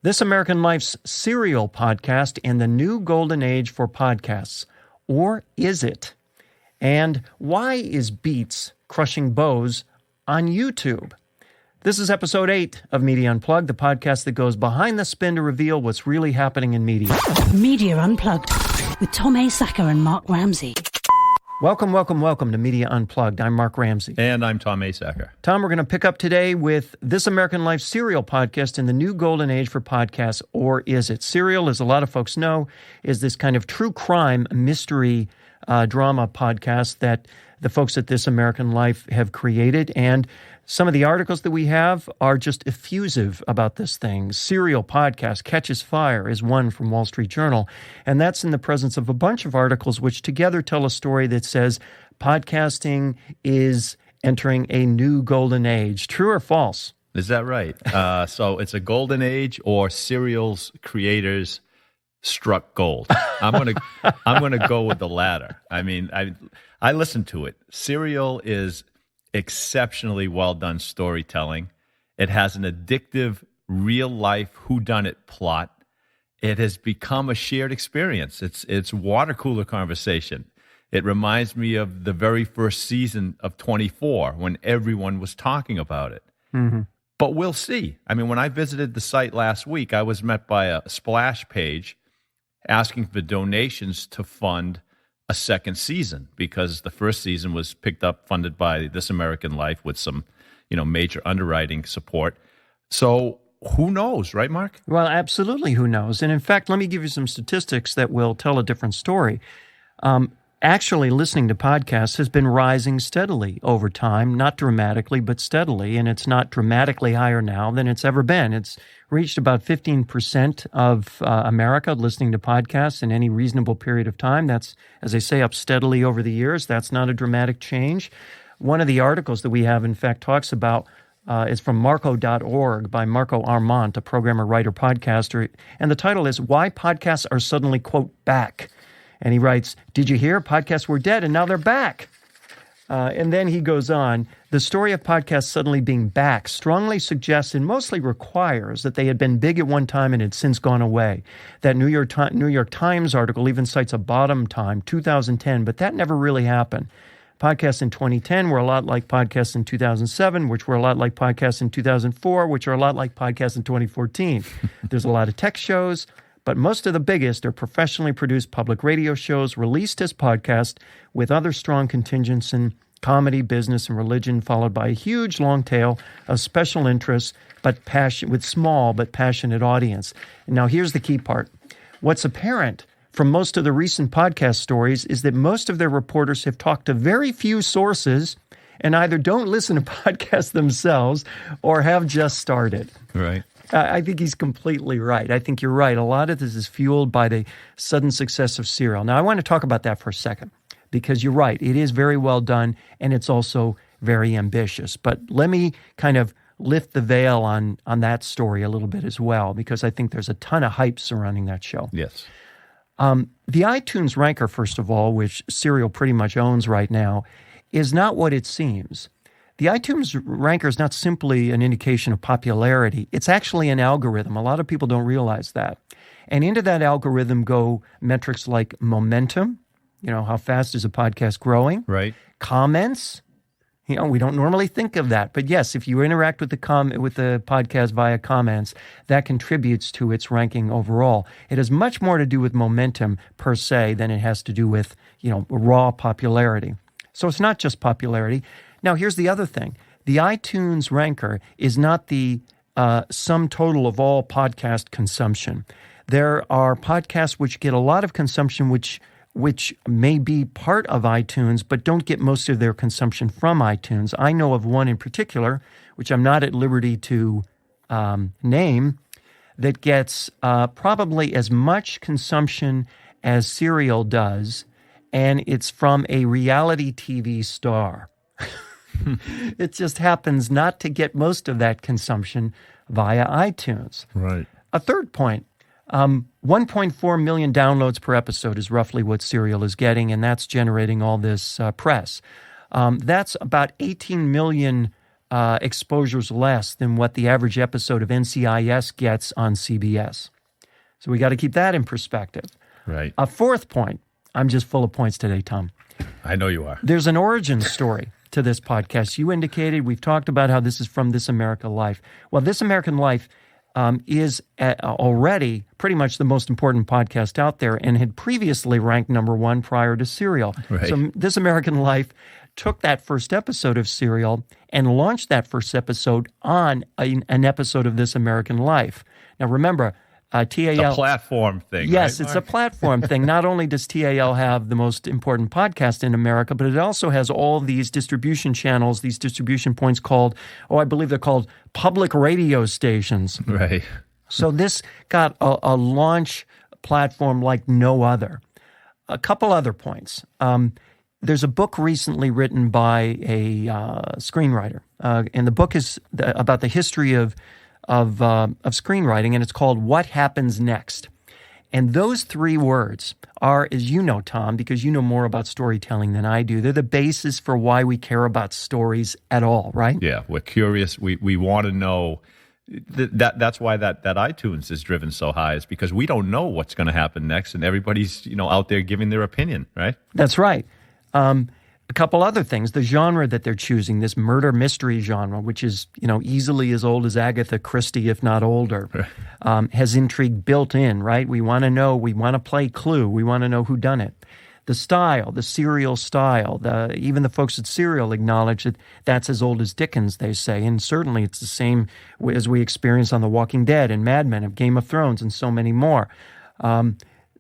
This American Life's serial podcast in the new golden age for podcasts. Or is it? And why is Beats crushing Bose on YouTube? This is episode 8 of Media Unplugged, the podcast that goes behind the spin to reveal what's really happening in media. Media Unplugged with Tom Asacker and Mark Ramsey. Welcome to Media Unplugged. I'm Mark Ramsey. And I'm Tom Asacker. Tom, we're going to pick up today with This American Life serial podcast in the new golden age for podcasts, or is it? Serial, as a lot of folks know, is this kind of true crime mystery drama podcast that the folks at This American Life have created. And some of the articles that we have are just effusive about this thing. Serial podcast catches fire is one from Wall Street Journal. And that's in the presence of a bunch of articles which together tell a story that says podcasting is entering a new golden age. True or false? Is that right? So it's a golden age, or Serial's creators struck gold. I'm gonna go with the latter. I mean, I listened to it. Serial is exceptionally well done storytelling. It has an addictive, real life whodunit plot. It has become a shared experience. It's water cooler conversation. It reminds me of the very first season of 24 when everyone was talking about it. Mm-hmm. But we'll see. I mean, when I visited the site last week, I was met by a splash page asking for donations to fund a second season, because the first season was funded by This American Life with some, major underwriting support. So who knows, right, Mark? Well, absolutely, who knows? And in fact, let me give you some statistics that will tell a different story. Actually, listening to podcasts has been rising steadily over time, not dramatically, but steadily, and it's not dramatically higher now than it's ever been. It's reached about 15% of America listening to podcasts in any reasonable period of time. That's, as I say, up steadily over the years. That's not a dramatic change. One of the articles that we have, in fact, talks about is from Marco.org by Marco Arment, a programmer, writer, podcaster, and the title is Why Podcasts Are Suddenly, quote, Back. And he writes, did you hear? Podcasts were dead and now they're back. And then he goes on, the story of podcasts suddenly being back strongly suggests and mostly requires that they had been big at one time and had since gone away. That New York Times article even cites a bottom time, 2010, but that never really happened. Podcasts in 2010 were a lot like podcasts in 2007, which were a lot like podcasts in 2004, which are a lot like podcasts in 2014. There's a lot of tech shows, but most of the biggest are professionally produced public radio shows released as podcasts with other strong contingents in comedy, business, and religion, followed by a huge long tail of special interests, with small but passionate audience. And now here's the key part. What's apparent from most of the recent podcast stories is that most of their reporters have talked to very few sources and either don't listen to podcasts themselves or have just started. Right. I think he's completely right. I think you're right. A lot of this is fueled by the sudden success of Serial. Now, I want to talk about that for a second, because you're right. It is very well done, and it's also very ambitious. But let me kind of lift the veil on that story a little bit as well, because I think there's a ton of hype surrounding that show. Yes. The iTunes ranker, first of all, which Serial pretty much owns right now, is not what it seems. The iTunes ranker is not simply an indication of popularity. It's actually an algorithm. A lot of people don't realize that. And into that algorithm go metrics like momentum, how fast is a podcast growing? Right. Comments. We don't normally think of that. But yes, if you interact with the podcast via comments, that contributes to its ranking overall. It has much more to do with momentum per se than it has to do with, raw popularity. So it's not just popularity. Now, here's the other thing. The iTunes ranker is not the sum total of all podcast consumption. There are podcasts which get a lot of consumption, which may be part of iTunes, but don't get most of their consumption from iTunes. I know of one in particular, which I'm not at liberty to name, that gets probably as much consumption as Serial does, and it's from a reality TV star. It just happens not to get most of that consumption via iTunes. Right. A third point, 1.4 million downloads per episode is roughly what Serial is getting, and that's generating all this press. That's about 18 million exposure's less than what the average episode of NCIS gets on CBS. So we got to keep that in perspective. Right. A fourth point. I'm just full of points today, Tom. I know you are. There's an origin story to this podcast. You indicated, we've talked about how this is from This American Life. Well, This American Life is already pretty much the most important podcast out there and had previously ranked number one prior to Serial. Right. So This American Life took that first episode of Serial and launched that first episode on an episode of This American Life. Now, remember, TAL... A platform thing, Yes, right, it's Mark? a platform thing. Not only does TAL have the most important podcast in America, but it also has all these distribution channels, these distribution points called, I believe they're called public radio stations. Right. So this got a launch platform like no other. A couple other points. There's a book recently written by a screenwriter, and the book is about the history of screenwriting, and it's called What Happens Next. And those three words are, as you know, Tom, because you know more about storytelling than I do, they're the basis for why we care about stories at all, right? Yeah, we're curious. We want to know. That's why that iTunes is driven so high, is because we don't know what's going to happen next, and everybody's out there giving their opinion, right? That's right. A couple other things. The genre that they're choosing, this murder mystery genre, which is easily as old as Agatha Christie, if not older, has intrigue built in, right? We want to know. We want to play Clue. We want to know who done it. The style, the Serial style, even the folks at Serial acknowledge that that's as old as Dickens, they say, and certainly it's the same as we experience on The Walking Dead and Mad Men and Game of Thrones and so many more.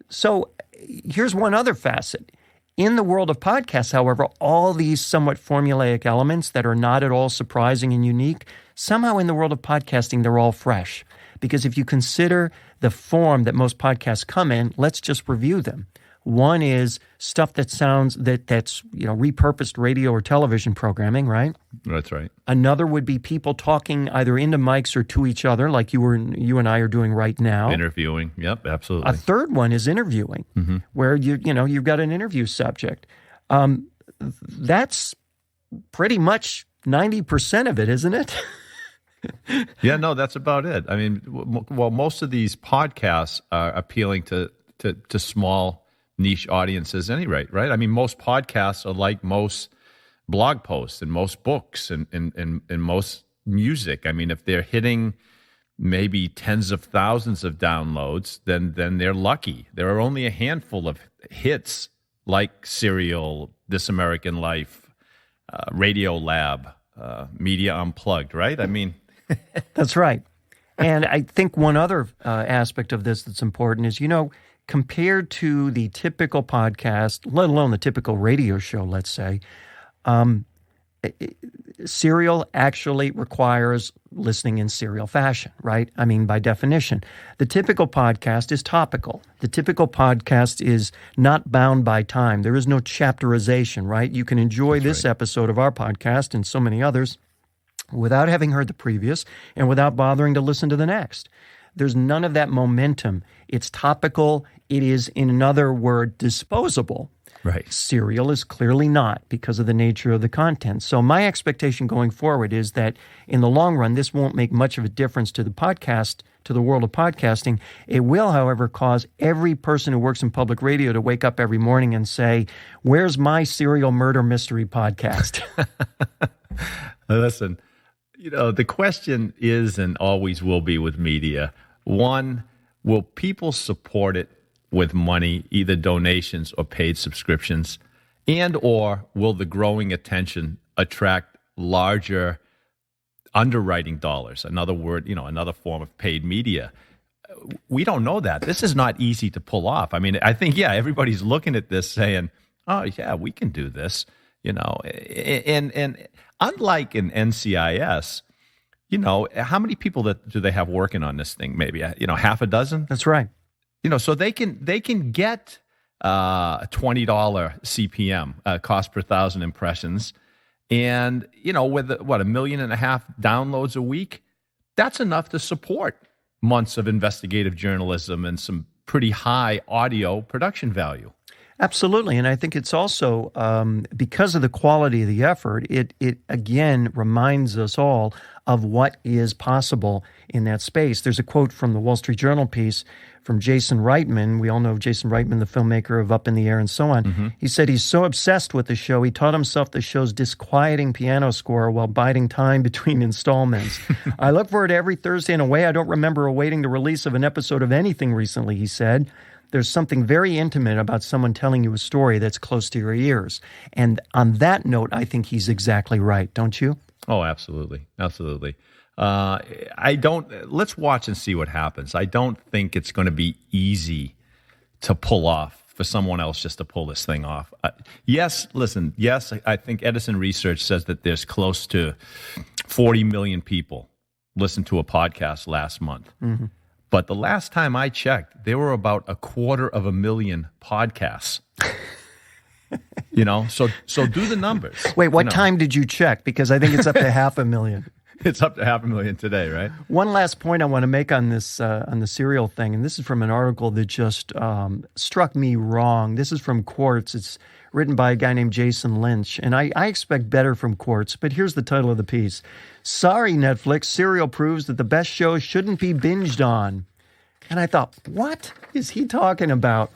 So here's one other facet. In the world of podcasts, however, all these somewhat formulaic elements that are not at all surprising and unique, somehow in the world of podcasting, they're all fresh. Because if you consider the form that most podcasts come in, let's just review them. One is stuff that's repurposed radio or television programming, right? That's right. Another would be people talking either into mics or to each other, like you and I are doing right now. Interviewing. Yep, absolutely. A third one is interviewing, where you've got an interview subject. That's pretty much 90% of it, isn't it? Yeah, no, that's about it. I mean, well, most of these podcasts are appealing to small niche audiences anyway, right? I mean, most podcasts are like most blog posts and most books and most music. I mean, if they're hitting maybe tens of thousands of downloads, then they're lucky. There are only a handful of hits like Serial, This American Life, Radio Lab, Media Unplugged, right? I mean... That's right. And I think one other aspect of this that's important is, compared to the typical podcast, let alone the typical radio show, let's say, Serial actually requires listening in serial fashion, right? I mean, by definition. The typical podcast is topical. The typical podcast is not bound by time. There is no chapterization, right? You can enjoy this episode of our podcast and so many others without having heard the previous and without bothering to listen to the next. There's none of that momentum. It's topical. It is, in another word, disposable. Right. Serial is clearly not because of the nature of the content. So my expectation going forward is that in the long run, this won't make much of a difference to the podcast, to the world of podcasting. It will, however, cause every person who works in public radio to wake up every morning and say, where's my serial murder mystery podcast? Listen, the question is and always will be with media. One, will people support it with money, either donations or paid subscriptions? And or will the growing attention attract larger underwriting dollars? Another word, another form of paid media. We don't know that. This is not easy to pull off. I mean, I think, everybody's looking at this saying, oh, yeah, we can do this, And unlike in NCIS, how many people do they have working on this thing? Maybe, half a dozen? That's right. So they can get $20 CPM, cost per thousand impressions, and with $1.5 million downloads a week, that's enough to support months of investigative journalism and some pretty high audio production value. Absolutely. And I think it's also because of the quality of the effort, it again reminds us all of what is possible in that space. There's a quote from the Wall Street Journal piece from Jason Reitman. We all know Jason Reitman, the filmmaker of Up in the Air and so on. Mm-hmm. He said he's so obsessed with the show, he taught himself the show's disquieting piano score while biding time between installments. I look forward to every Thursday in a way I don't remember awaiting the release of an episode of anything recently, he said. There's something very intimate about someone telling you a story that's close to your ears. And on that note, I think he's exactly right, don't you? Oh, absolutely. Absolutely. Let's watch and see what happens. I don't think it's going to be easy to pull off for someone else just to pull this thing off. Yes, I think Edison Research says that there's close to 40 million people listened to a podcast last month. Mm-hmm. But the last time I checked, there were about 250,000 podcasts. So do the numbers. Wait, what time did you check? Because I think it's up to 500,000. It's up to 500,000 today, right? One last point I want to make on this, on the serial thing, and this is from an article that just struck me wrong. This is from Quartz. It's written by a guy named Jason Lynch, and I expect better from Quartz, but here's the title of the piece. Sorry, Netflix, Serial proves that the best shows shouldn't be binged on. And I thought, what is he talking about?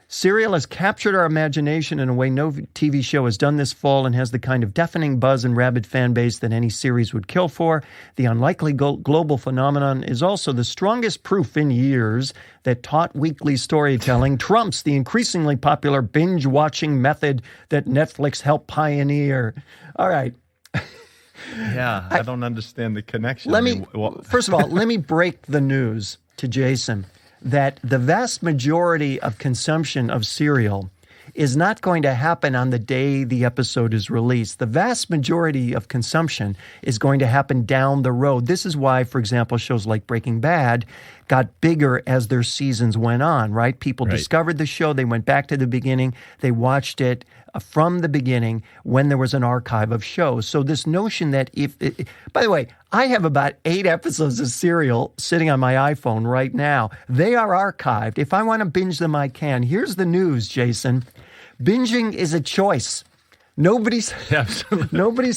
Serial has captured our imagination in a way no TV show has done this fall and has the kind of deafening buzz and rabid fan base that any series would kill for. The unlikely global phenomenon is also the strongest proof in years that taut weekly storytelling trumps the increasingly popular binge-watching method that Netflix helped pioneer. All right. Yeah, I don't understand the connection. First of all, let me break the news to Jason that the vast majority of consumption of serial is not going to happen on the day the episode is released. The vast majority of consumption is going to happen down the road. This is why, for example, shows like Breaking Bad got bigger as their seasons went on, right? People discovered the show. They went back to the beginning. They watched it from the beginning when there was an archive of shows. So this notion that by the way, I have about 8 episodes of Serial sitting on my iPhone right now. They are archived. If I want to binge them, I can. Here's the news, Jason. Binging is a choice. Nobody's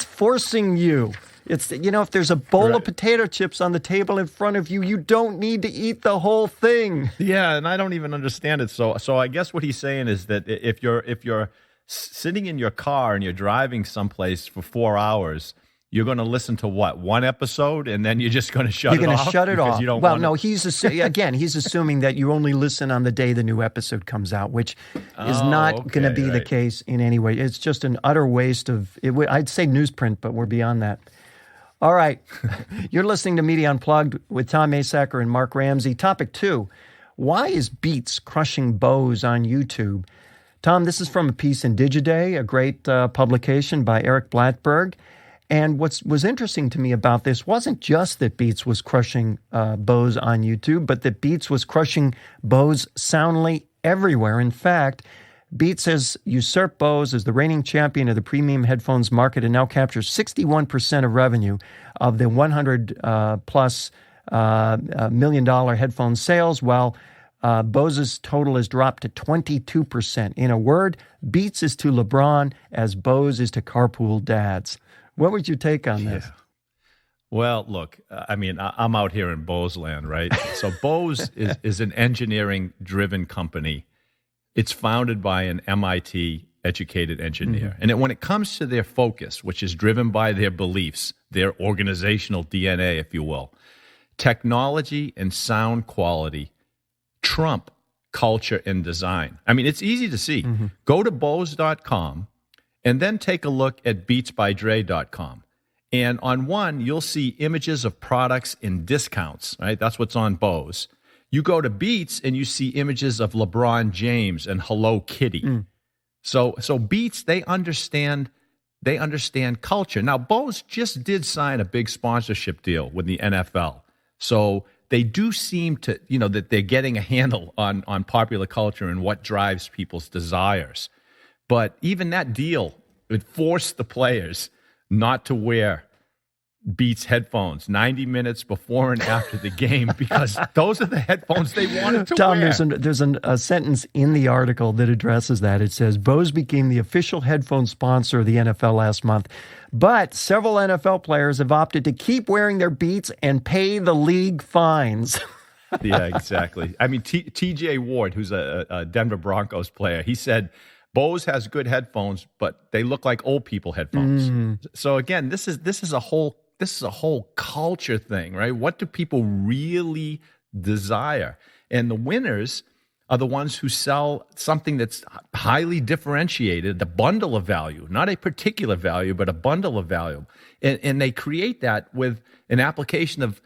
forcing you. It's, if there's a bowl of potato chips on the table in front of you, you don't need to eat the whole thing. Yeah, and I don't even understand it. So I guess what he's saying is that if you're sitting in your car and you're driving someplace for 4 hours, you're going to listen to what, one episode, and then you're just going to shut it off? You're going to shut it off. You don't he's assuming that you only listen on the day the new episode comes out, which is not going to be the case in any way. It's just an utter waste of, I'd say newsprint, but we're beyond that. All right. You're listening to Media Unplugged with Tom Asacker and Mark Ramsey. Topic 2, why is Beats crushing Bose on YouTube? Tom, this is from a piece in Digiday, a great publication by Eric Blattberg. And what was interesting to me about this wasn't just that Beats was crushing Bose on YouTube, but that Beats was crushing Bose soundly everywhere. In fact, Beats has usurped Bose as the reigning champion of the premium headphones market and now captures 61% of revenue of the $100+ million headphone sales, while Bose's total has dropped to 22%. In a word, Beats is to LeBron as Bose is to carpool dads. What would you take on this? Yeah. Well, look, I'm out here in Bose land, right? So Bose is an engineering-driven company. It's founded by an MIT-educated engineer. Mm-hmm. And when it comes to their focus, which is driven by their beliefs, their organizational DNA, if you will, technology and sound quality trump culture and design. It's easy to see. Mm-hmm. Go to Bose.com and then take a look at BeatsByDre.com. And on one, you'll see images of products in discounts, right? That's what's on Bose. You go to Beats and you see images of LeBron James and Hello Kitty. Mm. So Beats, they understand culture. Now, Bose just did sign a big sponsorship deal with the NFL. So they do seem to, that they're getting a handle on popular culture and what drives people's desires. But even that deal, it forced the players not to wear Beats headphones 90 minutes before and after the game because those are the headphones they wanted to Tom, wear. there's a sentence in the article that addresses that. It says, Bose became the official headphone sponsor of the NFL last month, but several NFL players have opted to keep wearing their Beats and pay the league fines. Yeah, exactly. I mean, TJ Ward, who's a Denver Broncos player, he said, Bose has good headphones, but they look like old people headphones. So again, this is a whole culture thing, right? What do people really desire? And the winners are the ones who sell something that's highly differentiated, the bundle of value, not a particular value, but a bundle of value. And they create that with an application of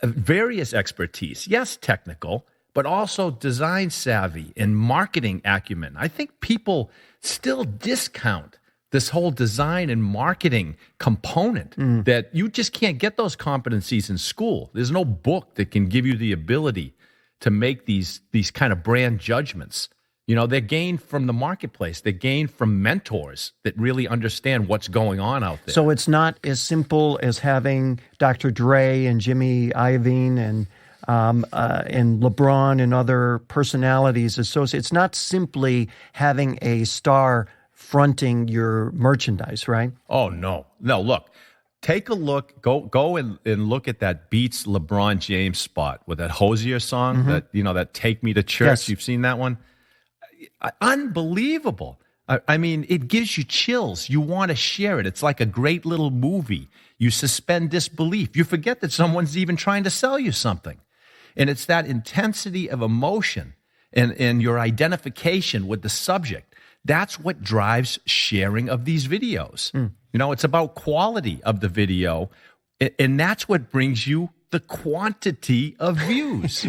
various expertise. Yes, technical, but also design savvy and marketing acumen. I think people still discount this whole design and marketing component that you just can't get those competencies in school. There's no book that can give you the ability to make these kind of brand judgments. You know, they're gained from the marketplace. They're gained from mentors that really understand what's going on out there. So it's not as simple as having Dr. Dre and Jimmy Iovine and LeBron and other personalities associated. It's not simply having a star fronting your merchandise, right? Oh, no. No, look. Take a look. Go and look at that Beats LeBron James spot with that Hosier song, that Take Me to Church. Yes. You've seen that one? Unbelievable. I mean, it gives you chills. You want to share it. It's like a great little movie. You suspend disbelief. You forget that someone's even trying to sell you something. And it's that intensity of emotion and your identification with the subject. That's what drives sharing of these videos. You know, it's about quality of the video, and that's what brings you the quantity of views.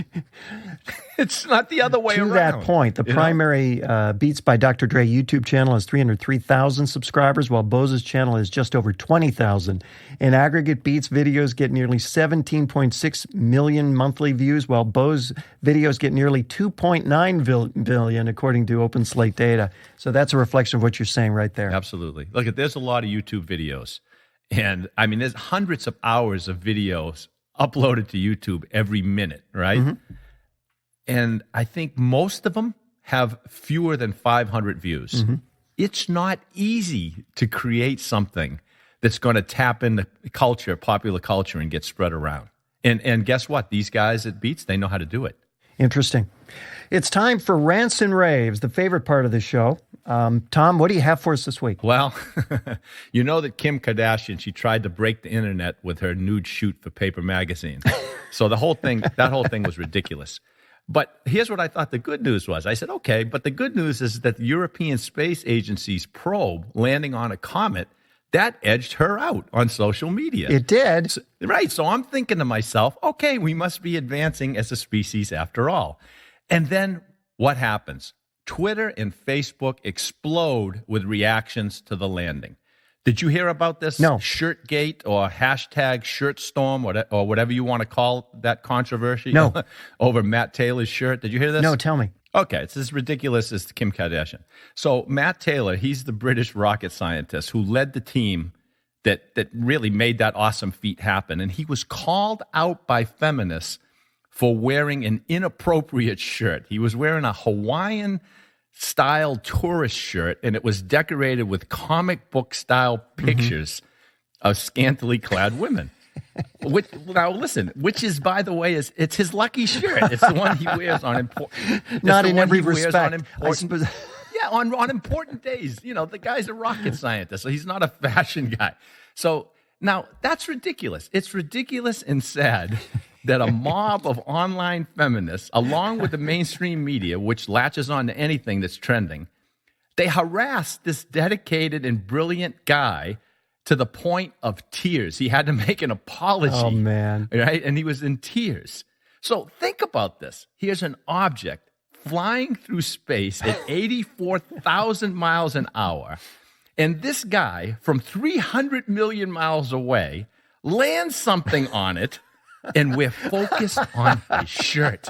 It's not the other way around. To that point, the primary Beats by Dr. Dre YouTube channel has 303,000 subscribers, while Bose's channel is just over 20,000. In aggregate, Beats videos get nearly 17.6 million monthly views, while Bose videos get nearly 2.9 billion, according to OpenSlate data. So that's a reflection of what you're saying right there. Absolutely. Look, there's a lot of YouTube videos. And, I mean, there's hundreds of hours of videos uploaded to YouTube every minute, right? And I think most of them have fewer than 500 views. It's not easy to create something that's going to tap into culture, popular culture, and get spread around. And guess what? These guys at Beats, they know how to do it. Interesting. It's time for Rants and Raves, the favorite part of the show. Tom, what do you have for us this week? Well, you know that Kim Kardashian, she tried to break the internet with her nude shoot for Paper Magazine. So that whole thing was ridiculous. But here's what I thought the good news was. I said, okay, but the good news is that the European Space Agency's probe landing on a comet, that edged her out on social media. It did. Right. So I'm thinking to myself, okay, we must be advancing as a species after all. And then what happens? Twitter and Facebook explode with reactions to the landing. Did you hear about this? No. Shirtgate or hashtag shirtstorm or whatever you want to call that controversy? No. Over Matt Taylor's shirt. Did you hear this? No, tell me. Okay, it's as ridiculous as Kim Kardashian. So Matt Taylor, he's the British rocket scientist who led the team that really made that awesome feat happen. And he was called out by feminists for wearing an inappropriate shirt. He was wearing a Hawaiian-style tourist shirt, and it was decorated with comic book-style pictures of scantily clad women. Which is, by the way, it's his lucky shirt. It's the one he wears on important. Not in every respect. Yeah, on important days. You know, the guy's a rocket scientist, so he's not a fashion guy. So now that's ridiculous. It's ridiculous and sad that a mob of online feminists, along with the mainstream media, which latches on to anything that's trending, they harass this dedicated and brilliant guy to the point of tears. He had to make an apology. Oh, man. Right? And he was in tears. So think about this. Here's an object flying through space at 84,000 miles an hour. And this guy from 300 million miles away lands something on it, and we're focused on his shirt.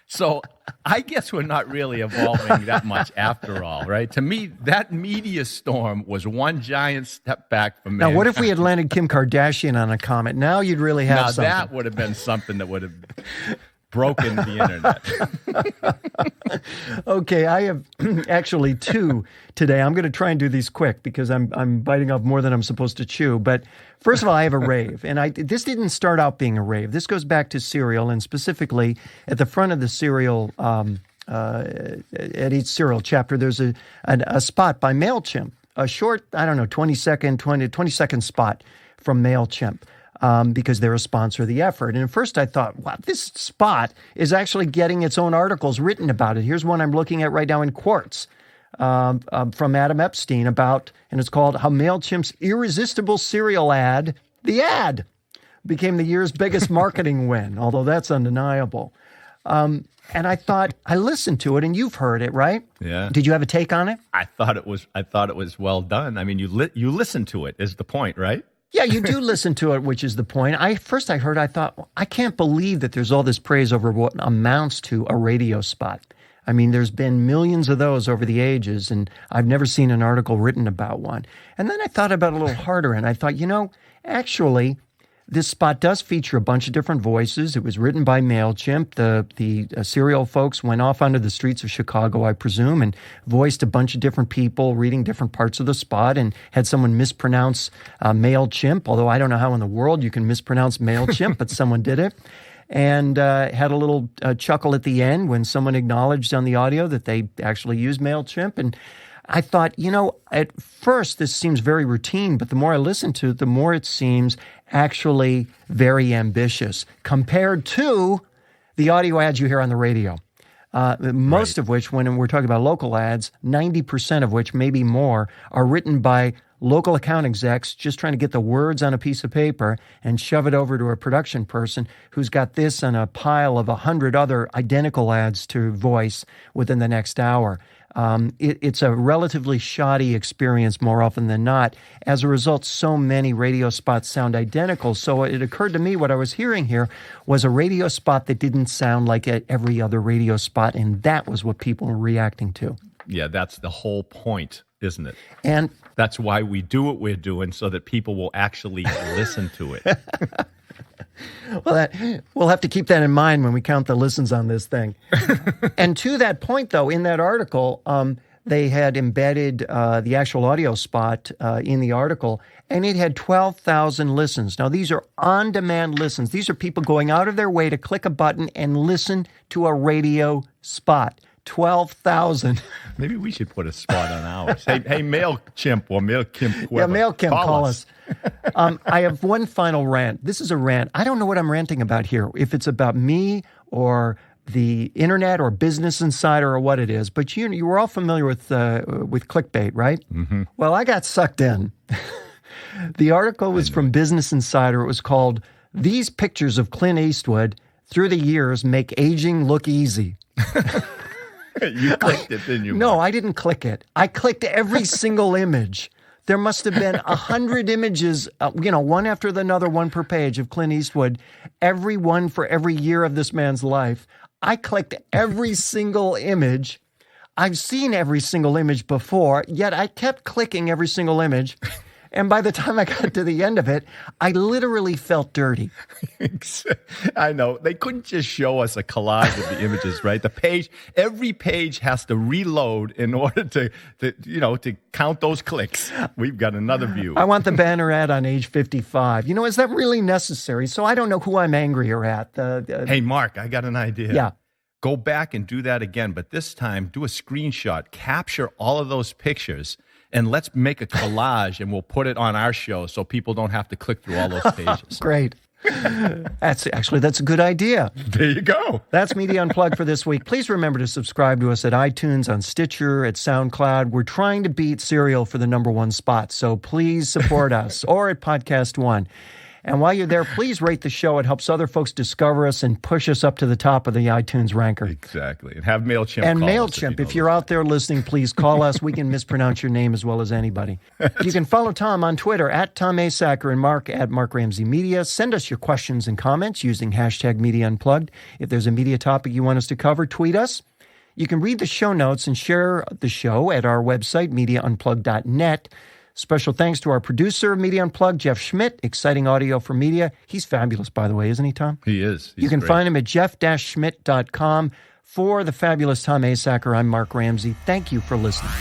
So I guess we're not really evolving that much after all, right? To me, that media storm was one giant step back from mankind. Now, what if we had landed Kim Kardashian on a comet? Now you'd really have something. Now, that would have been something that would have broken the internet. Okay, I have actually two today. I'm going to try and do these quick because I'm biting off more than I'm supposed to chew. But first of all, I have a rave. And this didn't start out being a rave. This goes back to Serial, and specifically at the front of the Serial, at each Serial chapter, there's a spot by MailChimp, a short, 20 second spot from MailChimp. Because they're a sponsor of the effort. And at first I thought, wow, this spot is actually getting its own articles written about it. Here's one I'm looking at right now in Quartz from Adam Epstein and it's called How MailChimp's Irresistible Serial Ad, the ad, became the year's biggest marketing win, although that's undeniable. And I thought, I listened to it, and you've heard it, right? Yeah. Did you have a take on it? I thought it was well done. I mean, you listen to it is the point, right? Yeah, you do listen to it, which is the point. I thought, well, I can't believe that there's all this praise over what amounts to a radio spot. I mean, there's been millions of those over the ages, and I've never seen an article written about one. And then I thought about it a little harder, and I thought, actually, this spot does feature a bunch of different voices. It was written by MailChimp. The Serial folks went off onto the streets of Chicago, I presume, and voiced a bunch of different people reading different parts of the spot and had someone mispronounce MailChimp, although I don't know how in the world you can mispronounce MailChimp, but someone did it. And had a little chuckle at the end when someone acknowledged on the audio that they actually used MailChimp. And I thought, at first this seems very routine, but the more I listen to it, the more it seems actually very ambitious compared to the audio ads you hear on the radio. Most of which, when we're talking about local ads, 90% of which, maybe more, are written by local account execs just trying to get the words on a piece of paper and shove it over to a production person who's got this and a pile of 100 other identical ads to voice within the next hour. It's a relatively shoddy experience more often than not. As a result, so many radio spots sound identical. So it occurred to me what I was hearing here was a radio spot that didn't sound like every other radio spot, and that was what people were reacting to. Yeah, that's the whole point, isn't it? And that's why we do what we're doing, so that people will actually listen to it. Well, we'll have to keep that in mind when we count the listens on this thing. And to that point, though, in that article, they had embedded the actual audio spot in the article, and it had 12,000 listens. Now, these are on-demand listens. These are people going out of their way to click a button and listen to a radio spot. 12,000. Maybe we should put a spot on ours. Hey, MailChimp or MailChimp, whoever. Yeah, MailChimp, call us. I have one final rant. This is a rant. I don't know what I'm ranting about here, if it's about me or the internet or Business Insider or what it is. But you were all familiar with clickbait, right? Mm-hmm. Well, I got sucked in. The article was from Business Insider. It was called, "These Pictures of Clint Eastwood Through the Years Make Aging Look Easy." You clicked it, didn't you? No, I didn't click it. I clicked every single image. There must have been 100 images, one after another, one per page of Clint Eastwood, every one for every year of this man's life. I clicked every single image. I've seen every single image before, yet I kept clicking every single image. And by the time I got to the end of it, I literally felt dirty. I know. They couldn't just show us a collage of the images, right? Every page has to reload in order to count those clicks. We've got another view. I want the banner ad on age 55. Is that really necessary? So I don't know who I'm angrier at. Hey, Mark, I got an idea. Yeah. Go back and do that again, but this time do a screenshot, capture all of those pictures, and let's make a collage, and we'll put it on our show so people don't have to click through all those pages. Great. That's a good idea. There you go. That's Media Unplugged for this week. Please remember to subscribe to us at iTunes, on Stitcher, at SoundCloud. We're trying to beat Serial for the #1 spot, so please support us, or at Podcast One. And while you're there, please rate the show. It helps other folks discover us and push us up to the top of the iTunes ranker. Exactly. And have MailChimp And call us MailChimp, if you're out there listening, please call us. We can mispronounce your name as well as anybody. You can follow Tom on Twitter at Tom Asacker and Mark at Mark Ramsey Media. Send us your questions and comments using hashtag Media Unplugged. If there's a media topic you want us to cover, tweet us. You can read the show notes and share the show at our website, MediaUnplugged.net. Special thanks to our producer of Media Unplugged, Jeff Schmidt, exciting audio for media. He's fabulous, by the way, isn't he, Tom? He is. He's you can great. find him at jeff-schmidt.com. For the fabulous Tom Asacker, I'm Mark Ramsey. Thank you for listening.